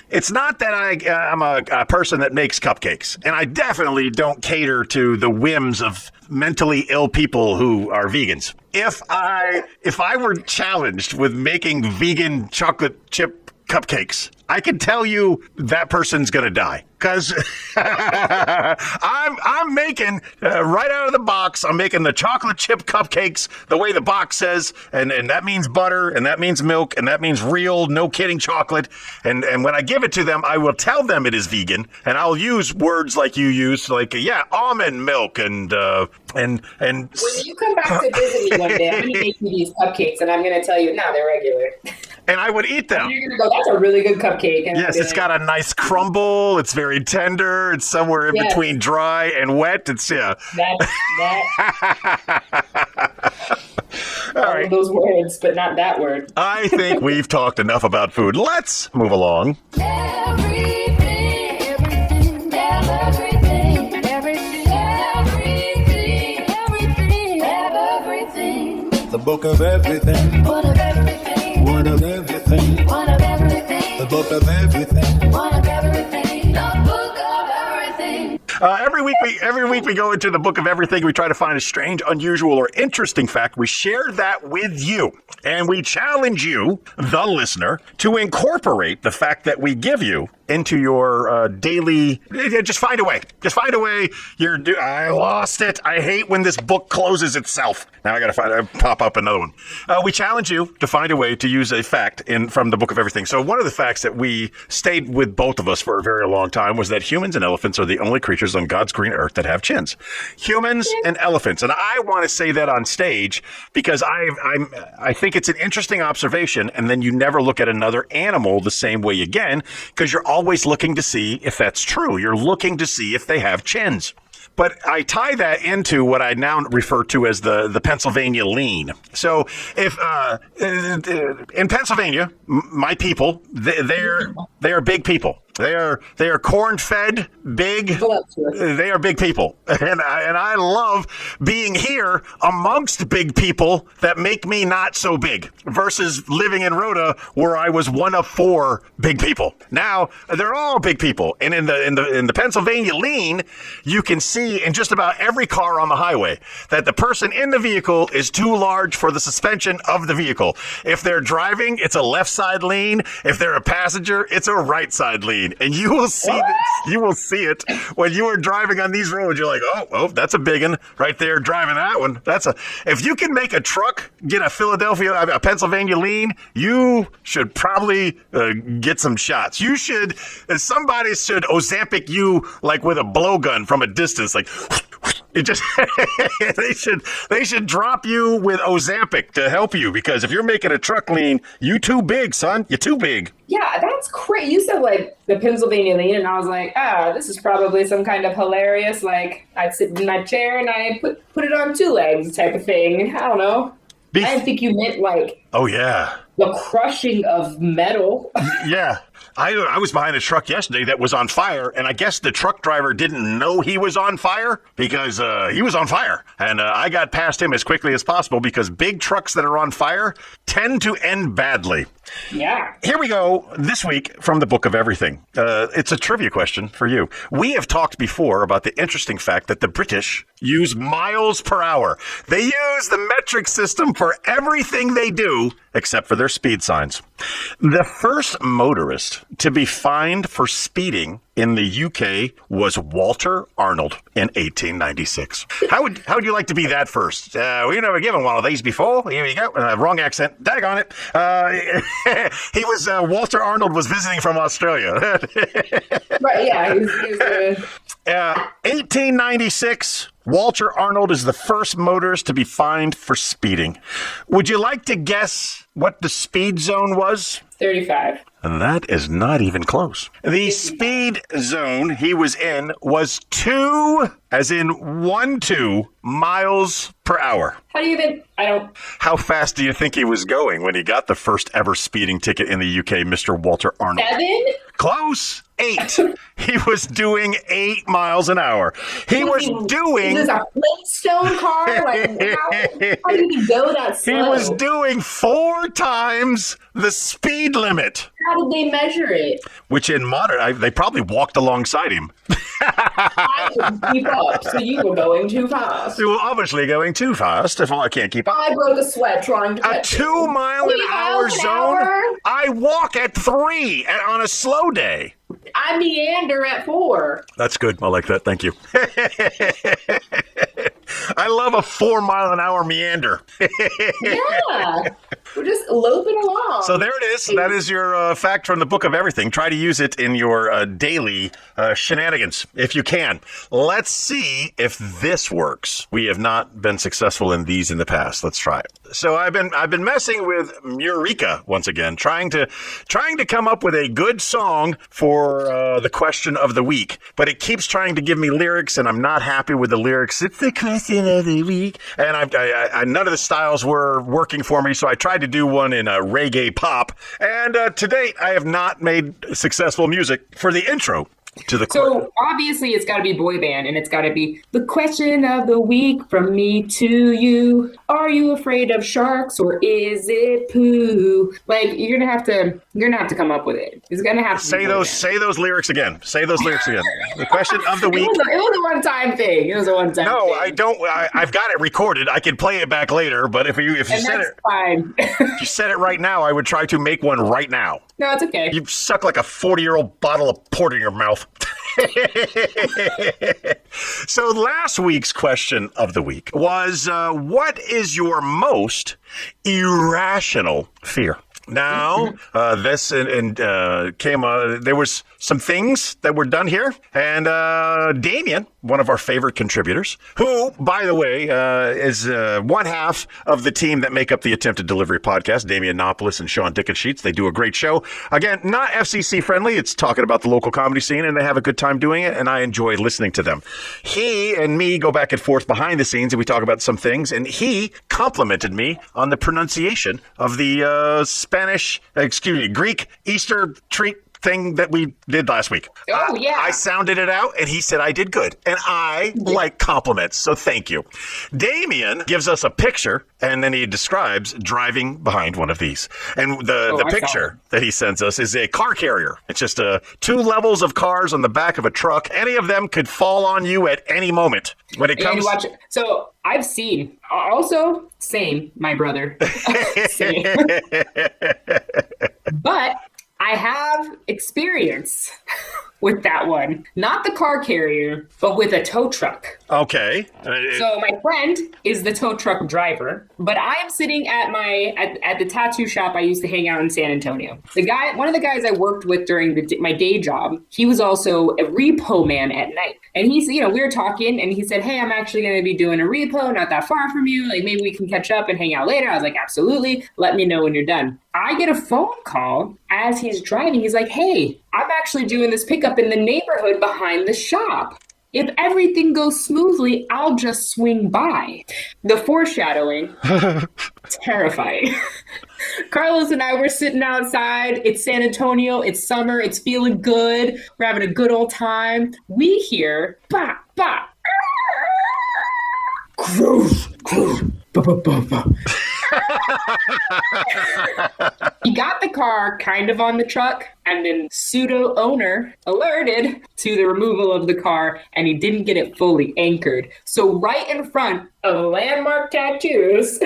It's not that I'm a person that makes cupcakes, and I definitely don't cater to the whims of mentally ill people who are vegans. If I were challenged with making vegan chocolate chip cupcakes, I can tell you that person's gonna die. Because I'm making, right out of the box, I'm making the chocolate chip cupcakes the way the box says, and that means butter, and that means milk, and that means real, no kidding chocolate. And when I give it to them, I will tell them it is vegan, and I'll use words like you use, like, almond milk, and When you come back to visit me one day, I'm going to make you these cupcakes, and I'm going to tell you, no, they're regular. And I would eat them. And you're going to go, that's a really good cupcake. And yes, it's got a nice crumble. It's very tender. It's somewhere in between dry and wet. It's, That. All right. Those words, but not that word. I think we've talked enough about food. Let's move along. The book of everything. One of everything. One of everything. One of everything. The book of everything. One of everything. The book of everything. Every week we go into the book of everything. We try to find a strange, unusual, or interesting fact. We share that with you. And we challenge you, the listener, to incorporate the fact that we give you into your daily. Just find a way. Just find a way. I lost it. I hate when this book closes itself. Now I got to pop up another one. We challenge you to find a way to use a fact from the book of everything. So one of the facts that we stayed with both of us for a very long time was that humans and elephants are the only creatures on God's green earth that have chins. Humans and elephants. And I want to say that on stage because I think it's an interesting observation. And then you never look at another animal the same way again because you're always looking to see if that's true. You're looking to see if they have chins. But I tie that into what I now refer to as the Pennsylvania lean. So if in Pennsylvania, my people, they are big people. They are corn-fed, big. They are big people, and I love being here amongst big people that make me not so big. Versus living in Rota, where I was one of 4 big people. Now they're all big people, and in the Pennsylvania lean, you can see in just about every car on the highway that the person in the vehicle is too large for the suspension of the vehicle. If they're driving, it's a left side lean. If they're a passenger, it's a right side lean. And you will see it when you are driving on these roads. You're like, oh, that's a big one right there. Driving that one. If you can make a truck get a Pennsylvania lean, you should probably get some shots. Somebody should Ozempic you like with a blowgun from a distance, like. It just they should drop you with Ozempic to help you because if you're making a truck lean, you too big, son. You're too big. Yeah, that's crazy. You said like the Pennsylvania lean, and I was like, this is probably some kind of hilarious. Like I'd sit in my chair and I put it on 2 legs type of thing. I don't know. I didn't think you meant like. Oh yeah. The crushing of metal. Yeah. I was behind a truck yesterday that was on fire, and I guess the truck driver didn't know he was on fire because he was on fire. And I got past him as quickly as possible because big trucks that are on fire tend to end badly. Yeah. Here we go this week from the Book of Everything. It's a trivia question for you. We have talked before about the interesting fact that the British use miles per hour. They use the metric system for everything they do except for their speed signs. The first motorist to be fined for speeding in the UK was Walter Arnold in 1896. How would you like to be that first? We've never given one of these before. Here you go. Wrong accent. Daggone it. Walter Arnold was visiting from Australia. Right, yeah. 1896. Walter Arnold is the first motorist to be fined for speeding. Would you like to guess what the speed zone was? 35. And that is not even close. The speed zone he was in was 2, as in 1-2 miles per hour. How fast do you think he was going when he got the first ever speeding ticket in the UK, Mr. Walter Arnold? 7? Close. 8. He was doing 8 miles an hour. He was doing doing. Is this a Flintstone car? Like, how did he go that slow? He was doing 4 times the speed limit. How did they measure it? Which in modern, they probably walked alongside him. I couldn't keep up, so you were going too fast. You were obviously going too fast. If I can't keep up. I broke a sweat trying to catch A 2-mile-an-hour zone. I walk at 3 on a slow day. I meander at 4. That's good. I like that. Thank you. I love a 4-mile-an-hour meander. Yeah. We're just loping along. So there it is. That is your fact from the Book of Everything. Try to use it in your daily shenanigans, if you can. Let's see if this works. We have not been successful in these in the past. Let's try it. So I've been messing with Eureka once again, trying to come up with a good song for the question of the week. But it keeps trying to give me lyrics, and I'm not happy with the lyrics. It's the question of the week, and I none of the styles were working for me. So I tried to do one in a reggae pop, and to date I have not made successful music for the intro to the So obviously it's got to be boy band, and it's got to be the question of the week from me to you. Are you afraid of sharks, or is it poo? Like, you're gonna have to come up with it. It's gonna have to say those lyrics again. Say those lyrics again. The question of the week. It was a one-time thing. It was a one-time thing. No, I don't. I've got it recorded. I can play it back later. But if you said it, fine. If you said it right now, I would try to make one right now. No, it's okay. You suck like a 40-year-old bottle of port in your mouth. So last week's question of the week was, what is your most irrational fear? Now, this came. There was some things that were done here, and Damien, one of our favorite contributors, who, by the way, is one half of the team that make up the Attempted Delivery podcast, Damian and Shawn Sheets. They do a great show. Again, not FCC friendly. It's talking about the local comedy scene, and they have a good time doing it, and I enjoy listening to them. He and me go back and forth behind the scenes, and we talk about some things, and he complimented me on the pronunciation of the Greek Easter treat thing that we did last week. Oh, yeah. I sounded it out, and he said I did good. And I like compliments, so thank you. Damien gives us a picture, and then he describes driving behind one of these. And the picture that he sends us is a car carrier. It's just 2 levels of cars on the back of a truck. Any of them could fall on you at any moment. When it comes... So I've seen... Also, same, my brother. Same. But I have experience with that one. Not the car carrier, but with a tow truck. Okay. So my friend is the tow truck driver, but I am sitting at at the tattoo shop I used to hang out in San Antonio. One of the guys I worked with during my day job, he was also a repo man at night. And he's, we were talking, and he said, hey, I'm actually going to be doing a repo not that far from you. Like, maybe we can catch up and hang out later. I was like, absolutely. Let me know when you're done. I get a phone call as he's driving. He's like, hey, I'm actually doing this pickup in the neighborhood behind the shop. If everything goes smoothly, I'll just swing by. The foreshadowing, terrifying. Carlos and I were sitting outside. It's San Antonio. It's summer. It's feeling good. We're having a good old time. We hear, bah, bah. Groove, groove, bah, bah, bah, bah. He got the car kind of on the truck, and then pseudo owner alerted to the removal of the car, and he didn't get it fully anchored. So right in front of Landmark Tattoos,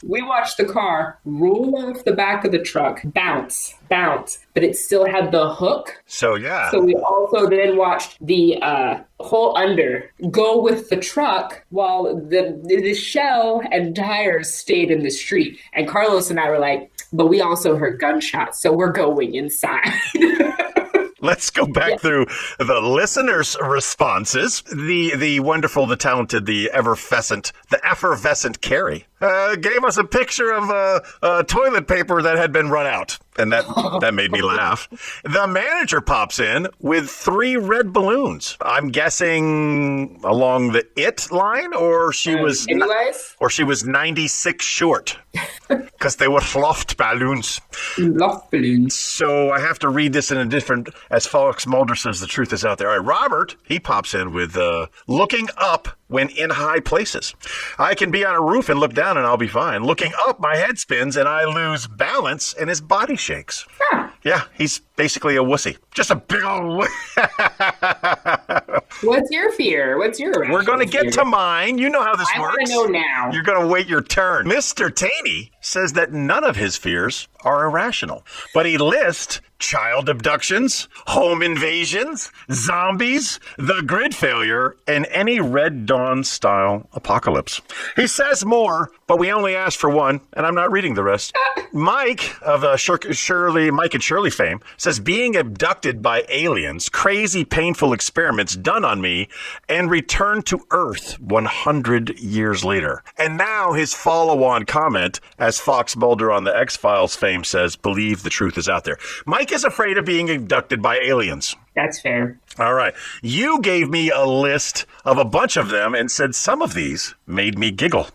we watched the car roll off the back of the truck, bounce, but it still had the hook. So, yeah. So we also then watched the whole under go with the truck while the shell and tires stayed in the street. And Carlos and I were like, but we also heard gunshots, so we're going inside. Let's go back through the listeners' responses. The wonderful, the talented, the effervescent Carrie gave us a picture of toilet paper that had been run out. And that made me laugh. The manager pops in with 3 red balloons. I'm guessing along the it line, or she was 96 short. Because they were loft balloons. Loft balloons. So I have to read this in a different, as Fox Mulder says, the truth is out there. All right, Robert, he pops in with looking up when in high places. I can be on a roof and look down and I'll be fine. Looking up, my head spins and I lose balance and his body shakes. Huh. Yeah, he's basically a wussy. Just a big old What's your fear? What's your We're going to get to mine. You know how this I works. want to know now. You're going to wait your turn. Mr. Taney says that none of his fears are irrational, but he lists child abductions, home invasions, zombies, the grid failure, and any Red Dawn style apocalypse. He says more, but we only asked for one, and I'm not reading the rest. Mike of Shirley, Mike and Shirley fame says being abducted by aliens, crazy, painful experiments done on me, and returned to Earth 100 years later. And now his follow-on comment, as Fox Mulder on the X-Files fame says, believe the truth is out there. Mike is afraid of being abducted by aliens. That's fair. All right. You gave me a list of a bunch of them and said some of these made me giggle.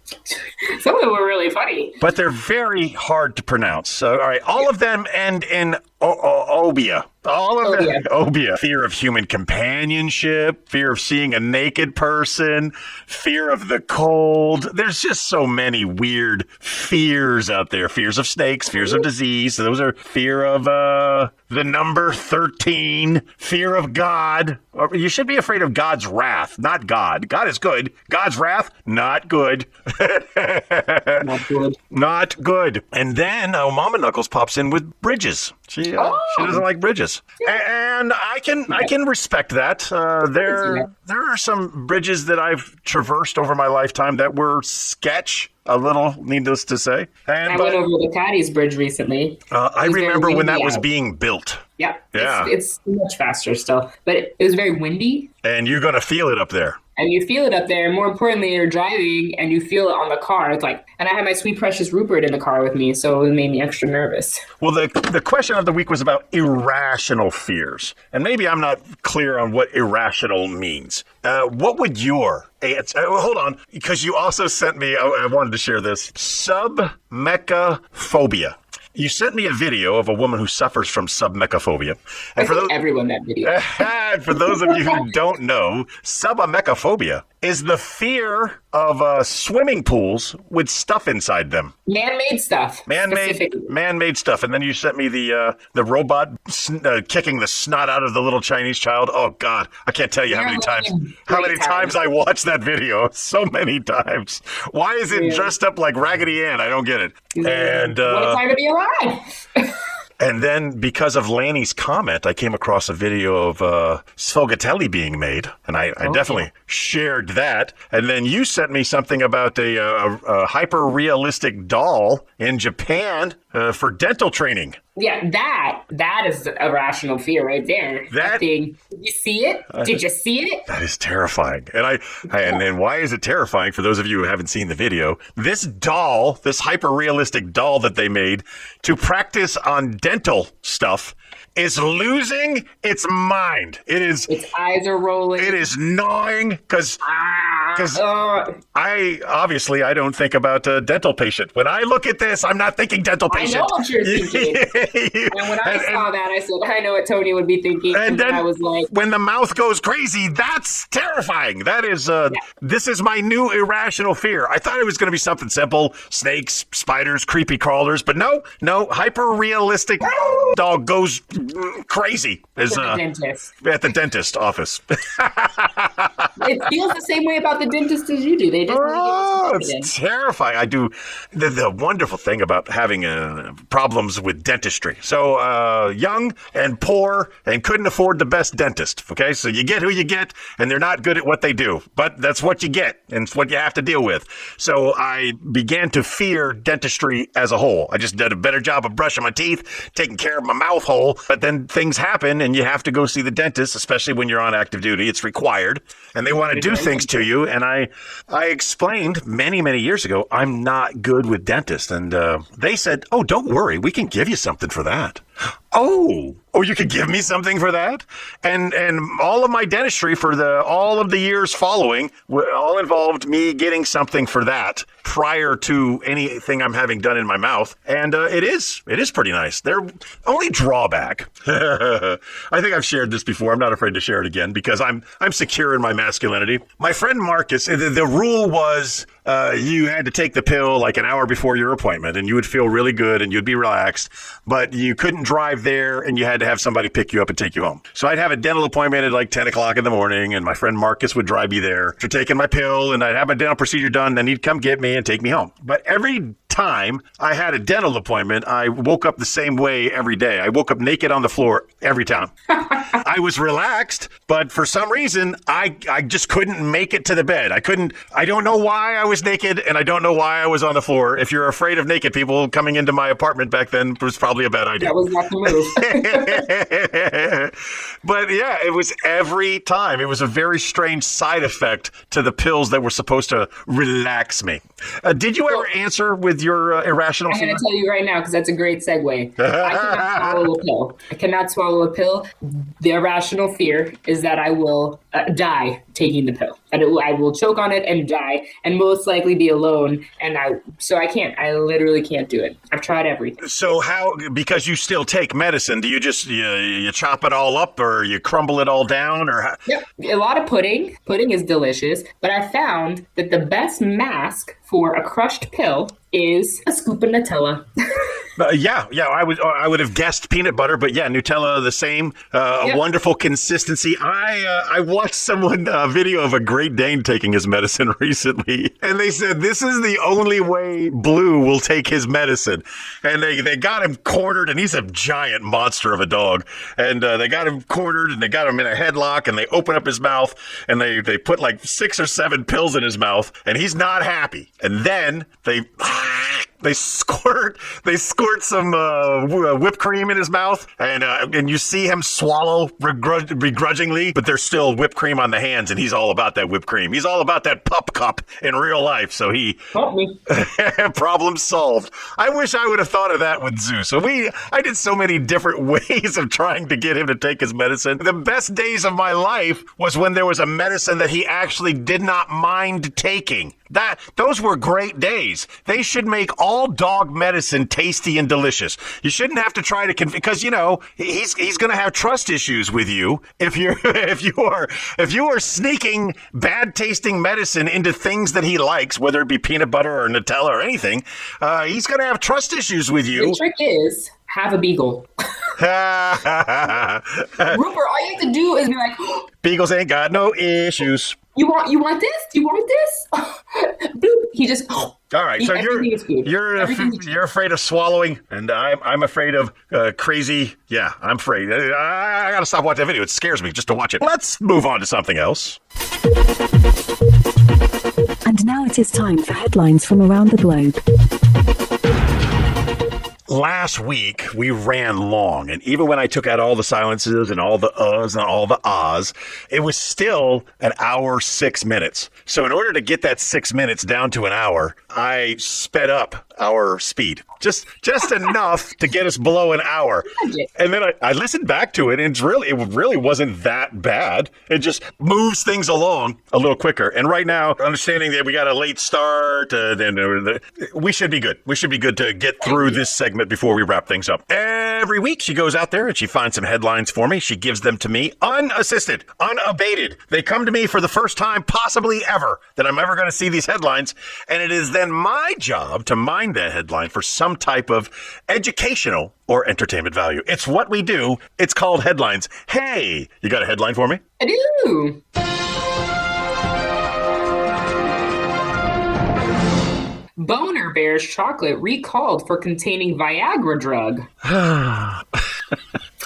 Some of them were really funny. But they're very hard to pronounce. So, all right. All of them end in obia. All of them. Obia. Fear of human companionship, fear of seeing a naked person, fear of the cold. There's just so many weird fears out there. Fears of snakes, fears of disease. Those are fear of the number 13, fear of God. You should be afraid of God's wrath, not God. God is good. God's wrath, not good. Not good. Not good. And then Mama Knuckles pops in with bridges. She doesn't like bridges. And I can respect that. There are some bridges that I've traversed over my lifetime that were sketch. A little, needless to say. I went over the Patty's Bridge recently. I remember when that was being built. Yeah. Yeah. It's much faster still. But it was very windy. And you're going to feel it up there. And you feel it up there. And more importantly, you're driving and you feel it on the car. It's like, and I had my sweet precious Rupert in the car with me, so it made me extra nervous. Well, the question of the week was about irrational fears. And maybe I'm not clear on what irrational means. What would your hold on, because you also sent me, I wanted to share this, submechaphobia. You sent me a video of a woman who suffers from submechaphobia. And for everyone that video. And for those of you who don't know, submechaphobia is the fear of swimming pools with stuff inside them. Man-made stuff. Man-made stuff. And then you sent me the robot kicking the snot out of the little Chinese child. Oh God, I can't tell you how many times I watched that video. So many times. Why is it dressed up like Raggedy Ann? I don't get it. And what a time to be alive. And then, because of Lanny's comment, I came across a video of sfogliatelle being made, and I definitely shared that. And then you sent me something about a hyper-realistic doll in Japan for dental training. Yeah, that is a rational fear right there. That thing. Did you see it? Did you see it? That is terrifying. And and why is it terrifying for those of you who haven't seen the video? This doll, this hyper-realistic doll that they made to practice on dental stuff, is losing its mind. Its eyes are rolling. It is gnawing because I don't think about a dental patient. When I look at this, I'm not thinking dental patient. I know what you're thinking. And when I saw that, I said, I know what Tony would be thinking. And then I was like, when the mouth goes crazy, that's terrifying. That is, This is my new irrational fear. I thought it was going to be something simple: snakes, spiders, creepy crawlers. But no, hyper-realistic doll goes crazy. At the dentist office. It feels the same way about the dentist as you do. They just it's terrifying. I do. The wonderful thing about having problems with dentistry. So young and poor and couldn't afford the best dentist. Okay, so you get who you get, and they're not good at what they do. But that's what you get, and it's what you have to deal with. So I began to fear dentistry as a whole. I just did a better job of brushing my teeth, taking care of my mouth hole. But then things happen, and you have to go see the dentist, especially when you're on active duty. It's required, and they want to do things to you. And I explained many, many years ago, I'm not good with dentists. And they said, oh, don't worry. We can give you something for that. Oh, Oh, you could give me something for that? And all of my dentistry for all of the years following all involved me getting something for that prior to anything I'm having done in my mouth. And it is pretty nice. Their only drawback, I think I've shared this before. I'm not afraid to share it again because I'm secure in my masculinity. My friend Marcus, the rule was you had to take the pill like an hour before your appointment and you would feel really good and you'd be relaxed, but you couldn't drive there and you had to have somebody pick you up and take you home. So I'd have a dental appointment at like 10 o'clock in the morning and my friend Marcus would drive me there for taking my pill and I'd have my dental procedure done. Then he'd come get me and take me home. But every time I had a dental appointment, I woke up the same way every day. I woke up naked on the floor every time. I was relaxed, but for some reason, I just couldn't make it to the bed. I don't know why I was naked, and I don't know why I was on the floor. If you're afraid of naked people coming into my apartment back then, it was probably a bad idea. That was not the move. But yeah, it was every time. It was a very strange side effect to the pills that were supposed to relax me. Did you ever answer with your irrational fear? I'm going to tell you right now, because that's a great segue. I cannot swallow a pill. I cannot swallow a pill. The irrational fear is that I will die taking the pill. That I will choke on it and die, and most likely be alone. So I can't. I literally can't do it. I've tried everything. So how? Because you still take medicine. Do you just you chop it all up, or you crumble it all down, or? How? Yep. A lot of pudding. Pudding is delicious, but I found that the best mask for a crushed pill is a scoop of Nutella. Yeah, I would have guessed peanut butter, but yeah, Nutella the same. A wonderful consistency. I watched someone video of a Great Dane taking his medicine recently, and they said this is the only way Blue will take his medicine. And they got him cornered, and he's a giant monster of a dog. And they got him cornered, and they got him in a headlock, and they open up his mouth, and they put like 6 or 7 pills in his mouth, and he's not happy. And then they squirt some whipped cream in his mouth, and you see him swallow begrudgingly, but there's still whipped cream on the hands, and he's all about that whipped cream. He's all about that pup cup in real life, so he... Help me. Problem solved. I wish I would have thought of that with Zeus. So I did so many different ways of trying to get him to take his medicine. The best days of my life was when there was a medicine that he actually did not mind taking. Those were great days. They should make all dog medicine tasty and delicious. You shouldn't have to try to because he's going to have trust issues with you if you are sneaking bad tasting medicine into things that he likes, whether it be peanut butter or Nutella or anything. He's going to have trust issues with you. The trick is have a beagle. Rupert, all you have to do is be like, Beagles ain't got no issues. You want this? You want this? Bloop. He just. All right, so you're afraid of swallowing, and I'm afraid of crazy. Yeah, I'm afraid. I gotta stop watching that video. It scares me just to watch it. Let's move on to something else. And now it is time for headlines from around the globe. Last week, we ran long, and even when I took out all the silences and all the uhs and all the ahs, it was still an hour, 6 minutes. So in order to get that 6 minutes down to an hour, I sped up our speed. Just enough to get us below an hour. And then I listened back to it, and it really wasn't that bad. It just moves things along a little quicker. And right now, understanding that we got a late start, we should be good. We should be good to get through this segment before we wrap things up. Every week, she goes out there and she finds some headlines for me. She gives them to me unassisted, unabated. They come to me for the first time possibly ever that I'm ever going to see these headlines. And it is then my job to mine that headline for some type of educational or entertainment value. It's what we do. It's called headlines. Hey, you got a headline for me? I do. Boner Bear's chocolate recalled for containing Viagra drug. I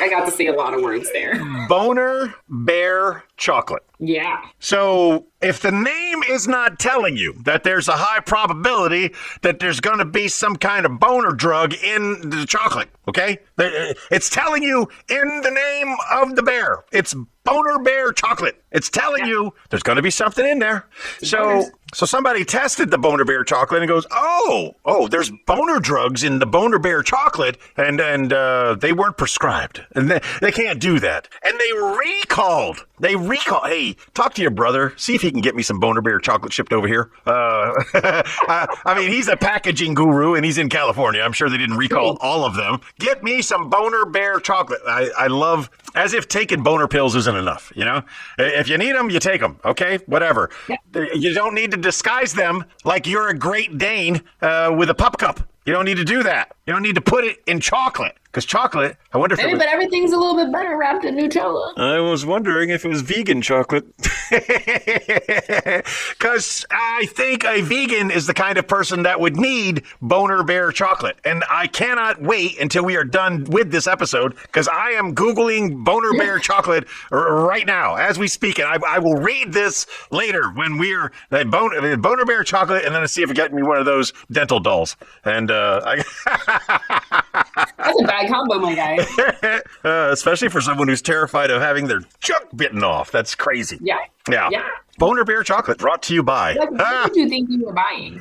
got to say a lot of words there. Boner Bear chocolate. Yeah. So if the name is not telling you that there's a high probability that there's going to be some kind of boner drug in the chocolate, okay? It's telling you in the name of the bear. It's Boner Bear chocolate. It's telling you there's going to be something in there. So somebody tested the Boner Bear chocolate and goes, oh, there's boner drugs in the Boner Bear chocolate, and they weren't prescribed, and they can't do that. And they recalled. Hey, talk to your brother. See if he can get me some Boner Bear chocolate shipped over here. I mean, he's a packaging guru, and he's in California. I'm sure they didn't recall all of them. Get me some Boner Bear chocolate. I love, as if taking boner pills isn't enough, you know? If you need them, you take them, okay? Whatever. You don't need to disguise them like you're a Great Dane with a pup cup. You don't need to do that. You don't need to put it in chocolate. Because chocolate, I wonder if but everything's a little bit better wrapped in Nutella. I was wondering if it was vegan chocolate. Because I think a vegan is the kind of person that would need Boner Bear chocolate. And I cannot wait until we are done with this episode, because I am Googling Boner Bear chocolate right now as we speak. And I will read this later when we're Boner Bear chocolate, and then I'll see if I get me one of those dental dolls. And That's a bad combo, my guy. Especially for someone who's terrified of having their junk bitten off. That's crazy. Yeah. Boner Bear chocolate brought to you by. What did you think you were buying?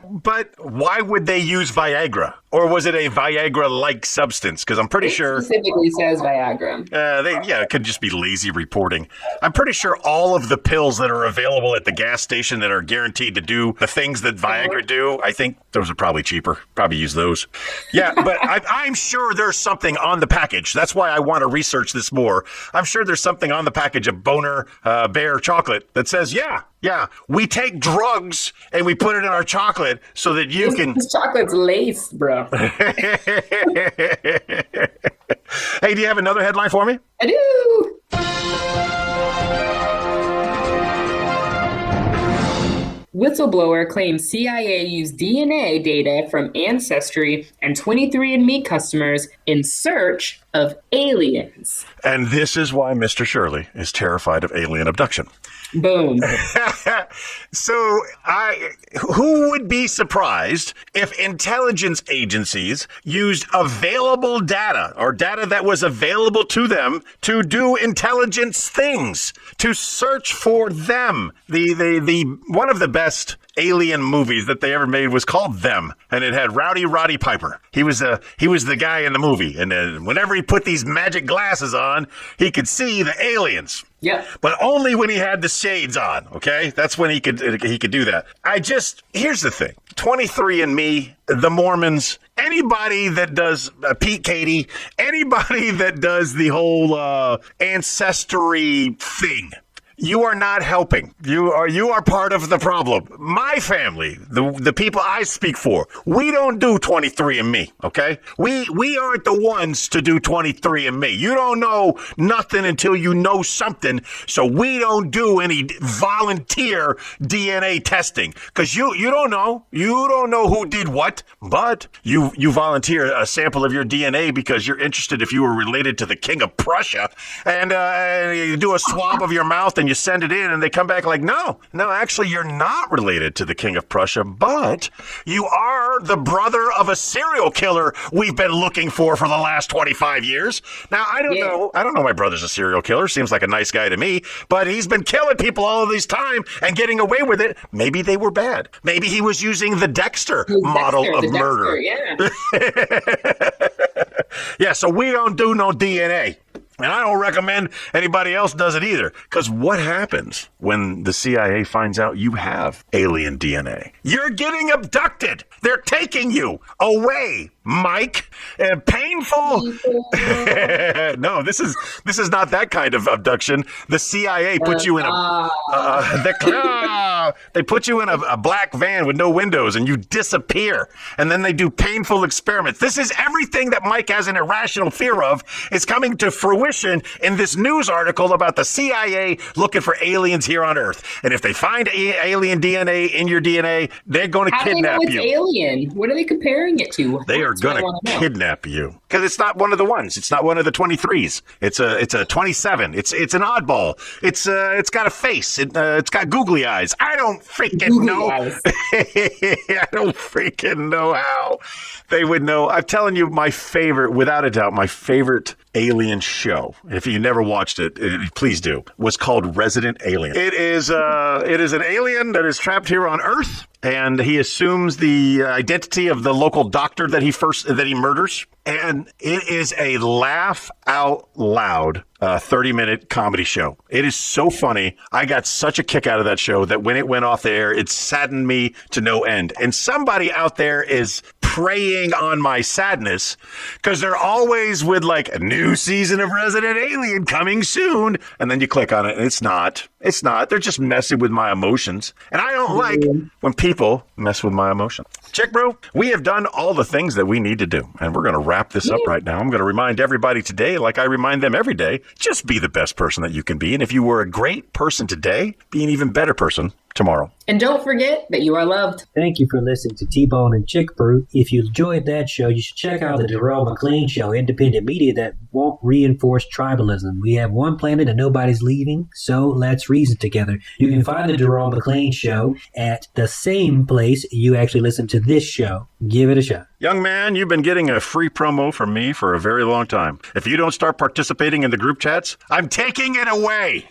But why would they use Viagra? Or was it a Viagra-like substance? Because I'm pretty sure. It specifically says Viagra. It could just be lazy reporting. I'm pretty sure all of the pills that are available at the gas station that are guaranteed to do the things that Viagra do, I think those are probably cheaper. Probably use those. Yeah, but I'm sure there's something on the package. That's why I want to research this more. I'm sure there's something on the package of Boner Bear chocolate that says, we take drugs and we put it in our chocolate so that you can. This chocolate's laced, bro. Hey, do you have another headline for me? I do. Whistleblower claims CIA used DNA data from Ancestry and 23andMe customers in search of aliens. And this is why Mr. Shirley is terrified of alien abduction. Boom. So who would be surprised if intelligence agencies used available data or data that was available to them to do intelligence things, to search for them? The one of the best alien movies that they ever made was called Them, and it had Roddy Piper. He was the guy in the movie, and whenever he put these magic glasses on, he could see the aliens. Yep. But only when he had the shades on, okay? That's when he could do that. Here's the thing. 23andMe, the Mormons, anybody that does Pete Katie, anybody that does the whole ancestry thing, you are not helping. You are part of the problem. My family, the people I speak for, we don't do 23andMe, okay? We aren't the ones to do 23andMe. You don't know nothing until you know something, so we don't do any volunteer DNA testing, because you don't know. You don't know who did what, but you volunteer a sample of your DNA because you're interested if you were related to the King of Prussia, and you do a swab of your mouth and you send it in, and they come back like, no, actually, you're not related to the King of Prussia, but you are the brother of a serial killer we've been looking for the last 25 years. Now, I don't know my brother's a serial killer. Seems like a nice guy to me, but he's been killing people all of this time and getting away with it. Maybe they were bad. Maybe he was using the Dexter model of murder. Yeah, so we don't do no DNA. And I don't recommend anybody else does it either. Because what happens when the CIA finds out you have alien DNA? You're getting abducted. They're taking you away, Mike. Painful. No, this is not that kind of abduction. The CIA puts you in they put you in a black van with no windows, and you disappear. And then they do painful experiments. This is everything that Mike has an irrational fear of is coming to fruition in this news article about the CIA looking for aliens here on Earth. And if they find alien DNA in your DNA, they're going to kidnap you. Alien? What are they comparing it to? They are going to kidnap you because it's not one of the ones. It's not one of the 23s. It's a 27. It's an oddball. It's got a face. It's got googly eyes. I don't freaking know. I don't freaking know how they would know. I'm telling you, without a doubt, my favorite alien show. If you never watched it, please do. Was called Resident Alien. It is an alien that is trapped here on Earth, and he assumes the identity of the local doctor that he murders. And it is a laugh out loud 30-minute comedy show. It is so funny. I got such a kick out of that show that when it went off the air, it saddened me to no end. And somebody out there is preying on my sadness because they're always with like a new season of Resident Alien coming soon. And then you click on it and it's not. They're just messing with my emotions. And I don't like when people mess with my emotions. Chick Bro, we have done all the things that we need to do. And we're going to wrap this up right now. I'm going to remind everybody today, like I remind them every day, just be the best person that you can be. And if you were a great person today, be an even better person tomorrow. And don't forget that you are loved. Thank you for listening to T-Bone and Chick Brew. If you enjoyed that show, you should check out the Darrell McLean Show, independent media that won't reinforce tribalism. We have one planet and nobody's leaving, so let's reason together. You can find the Darrell McLean Show at the same place you actually listen to this show. Give it a shot. Young man, you've been getting a free promo from me for a very long time. If you don't start participating in the group chats, I'm taking it away.